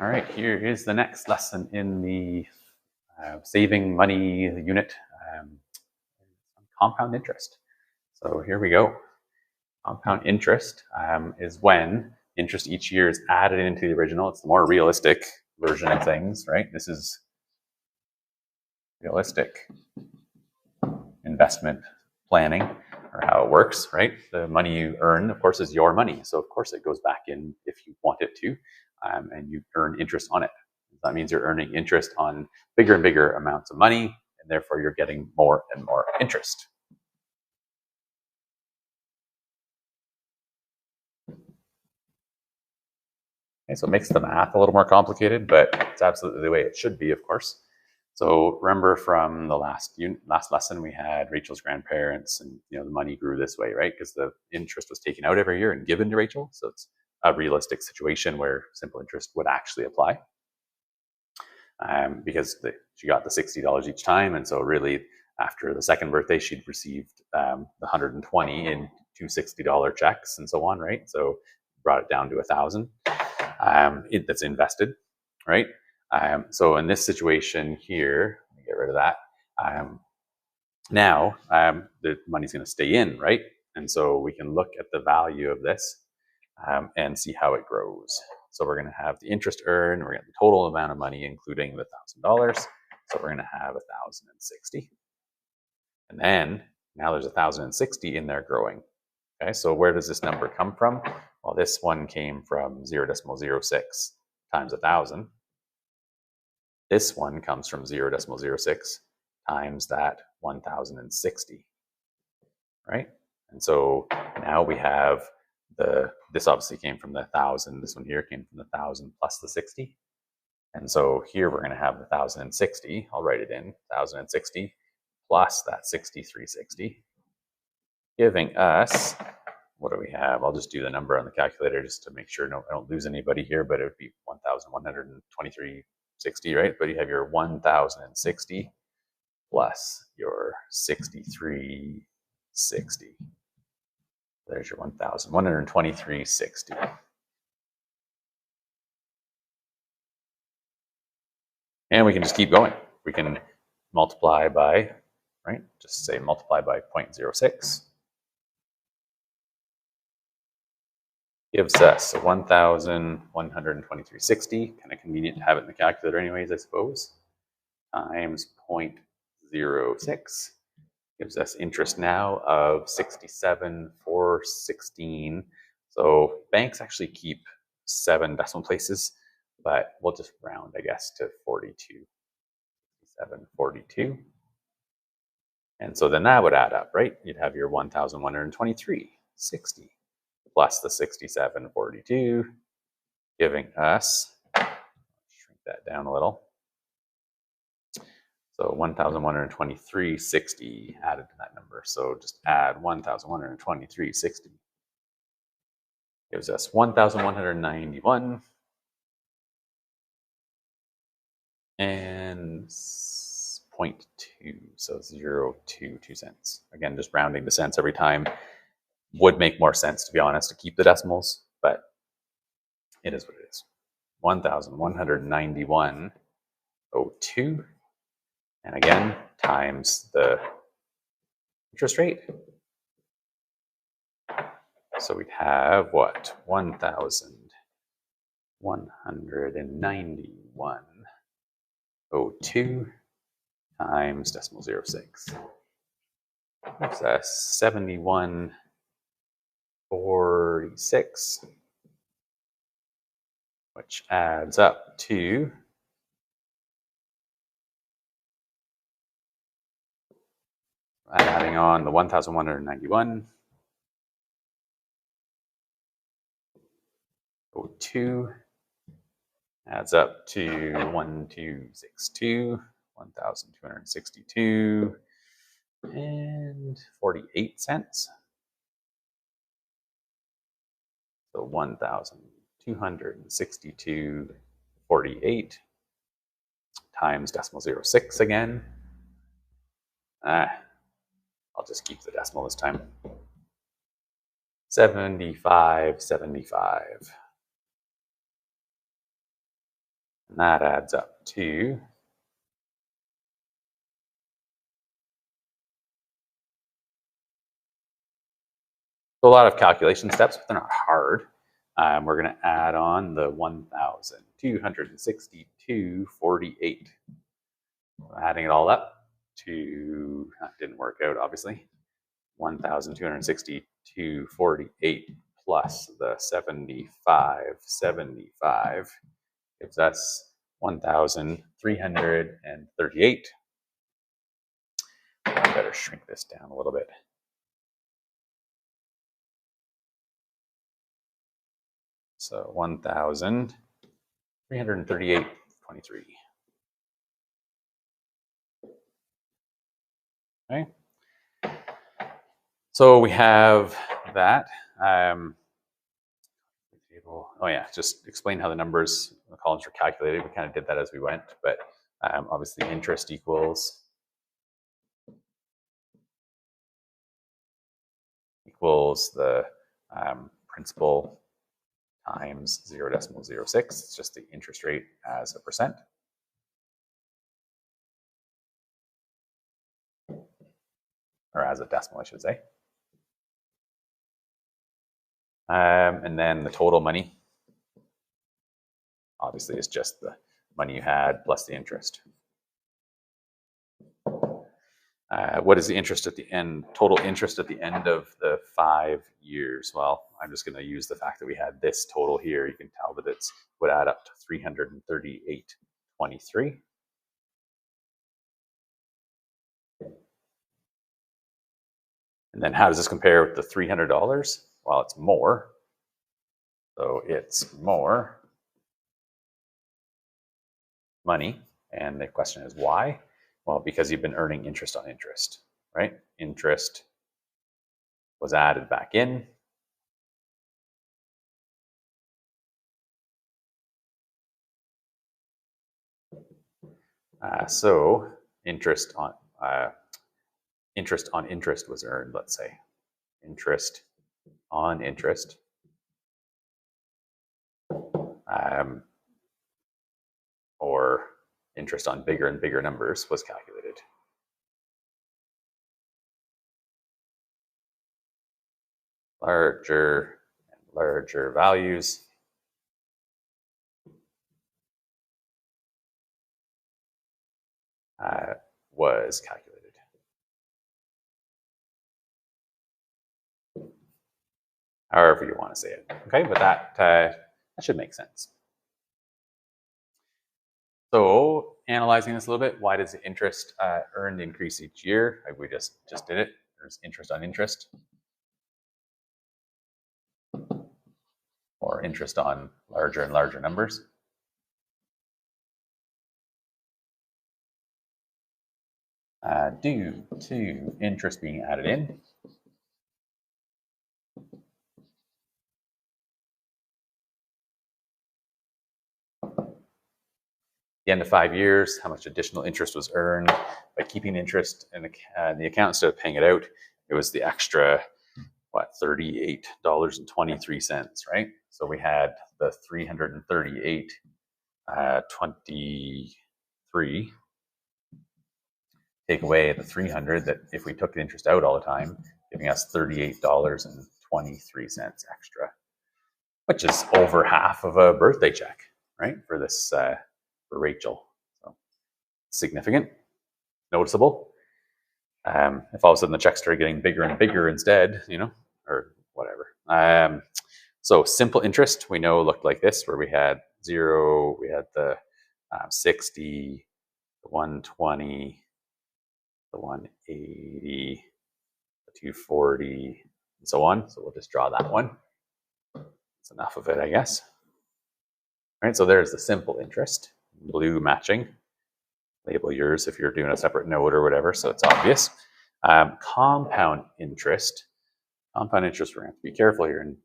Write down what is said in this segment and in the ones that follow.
All right, here is the next lesson in the saving money unit, compound interest. So here we go. Compound interest is when interest each year is added into the original. It's the more realistic version of things, right? This is realistic investment planning, or how it works, right? The money you earn, of course, is your money. So of course it goes back in if you want it to, and you earn interest on it. That means you're earning interest on bigger and bigger amounts of money, and therefore you're getting more and more interest. Okay, so it makes the math a little more complicated, but it's absolutely the way it should be, of course. So remember from the last lesson, we had Rachel's grandparents, and the money grew this way, right? Because the interest was taken out every year and given to Rachel. So it's a realistic situation where simple interest would actually apply, because she got the $60 each time, and so really after the second birthday, she'd received the 120 in two $60 checks and so on, right? So brought it down to 1,000. That's invested, right? So in this situation here, let me get rid of that. Now the money's going to stay in, right? And so we can look at the value of this and see how it grows. So we're going to have the interest earned. We're going to have the total amount of money, including the $1,000. So we're going to have 1,060. And then now there's 1,060 in there growing. Okay, so where does this number come from? Well, this one came from 0.06 times 1,000. This one comes from 0.06 times that 1,060, right? And so now we have this obviously came from the 1,000. This one here came from the 1,000 plus the 60. And so here we're going to have the 1,060. I'll write it in, 1,060 plus that 6,360, giving us, what do we have? I'll just do the number on the calculator just to make sure I don't lose anybody here, but it would be 1,123.60, right? But you have your 1,060 plus your 6,360. There's your 1,123.60. And we can just keep going. We can multiply by, right? Just say multiply by 0.06. Gives us 1,123.60. Kind of convenient to have it in the calculator anyways, I suppose. Times 0.06 gives us interest now of 67,416. So banks actually keep 7 decimal places, but we'll just round, I guess, to 42. 742. And so then that would add up, right? You'd have your 1,123.60 plus the 67.42, giving us, shrink that down a little. So 1,123.60 added to that number. So just add 1,123.60. Gives us 1,191 and 0.2, so 0.22 cents. Again, just rounding the cents every time would make more sense, to be honest, to keep the decimals, but it is what it is. 1,191.02, and again, times the interest rate. So we'd have what? 1,191.02 times 0.06. Gives us 71.46, which adds up to adding on the 1,191.02 adds up to 1,262, 1,262 and 48 cents. So 1,262.48 times 0.06 again. I'll just keep the decimal this time. 75.75. And that adds up to a lot of calculation steps, but they're not hard. We're going to add on the 1,262.48. Adding it all up to, that didn't work out, obviously. 1,262.48 plus the 75.75 gives us 1,338. I better shrink this down a little bit. So 1,338.23. Okay. So we have that. Oh yeah, just explain how the numbers in the columns are calculated. We kind of did that as we went, but obviously interest equals the principal times 0.06. It's just the interest rate as a percent. Or as a decimal, I should say. And then the total money, obviously, is just the money you had plus the interest. What is the interest at the end, total interest at the end of the 5 years? Well, I'm just going to use the fact that we had this total here. You can tell that it would add up to 338.23. And then how does this compare with the $300? Well, it's more. So it's more money. And the question is why? Well, because you've been earning interest on interest, right? Interest was added back in. So interest on interest was earned, let's say. Interest on interest. Or interest on bigger and bigger numbers was calculated. Larger and larger values was calculated. However you want to say it. Okay, but that should make sense. So analyzing this a little bit, why does the interest earned increase each year? Like we just did it. There's interest on interest. Or interest on larger and larger numbers. Due to interest being added in. The end of 5 years, how much additional interest was earned by keeping interest in the account instead of paying it out. It was the extra, $38.23, right? So we had the 338.23. Take away the 300 that if we took the interest out all the time, giving us $38.23 extra, which is over half of a birthday check, right? For this, for Rachel. So significant, noticeable. If all of a sudden the checks started getting bigger and bigger instead, or whatever. So simple interest, we know looked like this, where we had 0, we had the 60, the 120, the 180, the 240, and so on. So we'll just draw that one. That's enough of it, I guess. All right, so there's the simple interest, blue matching. Label yours if you're doing a separate note or whatever, so it's obvious. Compound interest. Compound interest, we're going to have to be careful here and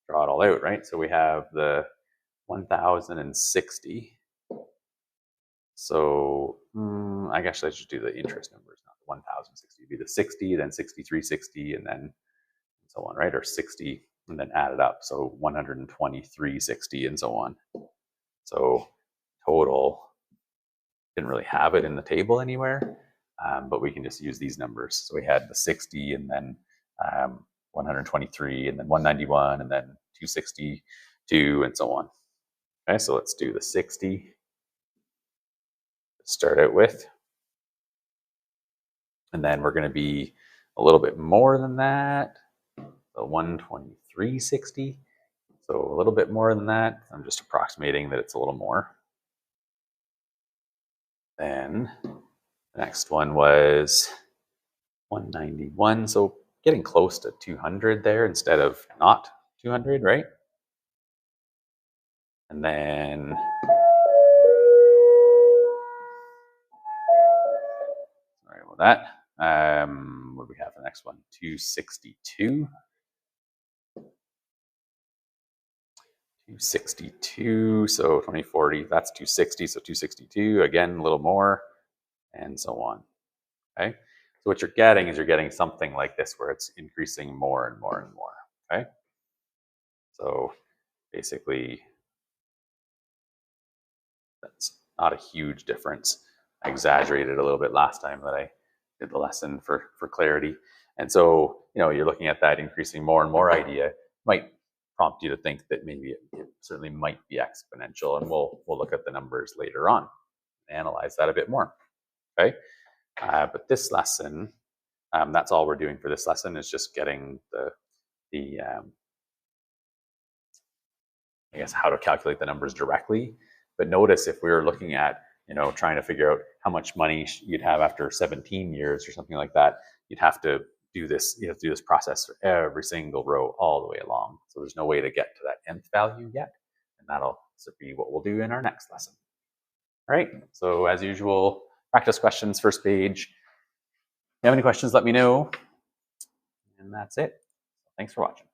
draw it all out, right? So we have the 1,060. So I guess I should do the interest numbers, not the 1,060. It'd be the 60, then 6360, and then so on, right? Or 60, and then add it up. So 123.60, and so on. So total, didn't really have it in the table anywhere, but we can just use these numbers. So we had the 60 and then 123 and then 191 and then 262 and so on. Okay, so let's do the 60 to start out with. And then we're going to be a little bit more than that. So 123.60. So a little bit more than that. I'm just approximating that it's a little more. Then the next one was 191. So getting close to 200 there instead of not 200, right? And then sorry about that. What do we have for the next one? 262. 262, so 2040, that's 260, so 262, again, a little more, and so on, okay? So what you're getting is you're getting something like this where it's increasing more and more and more, okay? So basically, that's not a huge difference. I exaggerated a little bit last time that I did the lesson for clarity. And so, you're looking at that increasing more and more idea, might prompt you to think that maybe it certainly might be exponential, and we'll look at the numbers later on, analyze that a bit more. Okay, but this lesson, that's all we're doing for this lesson, is just getting the I guess how to calculate the numbers directly. But notice if we were looking at trying to figure out how much money you'd have after 17 years or something like that, you'd have to do this. You have to do this process for every single row all the way along. So there's no way to get to that nth value yet, and that'll be what we'll do in our next lesson. All right. So as usual, practice questions, first page. If you have any questions, let me know. And that's it. Thanks for watching.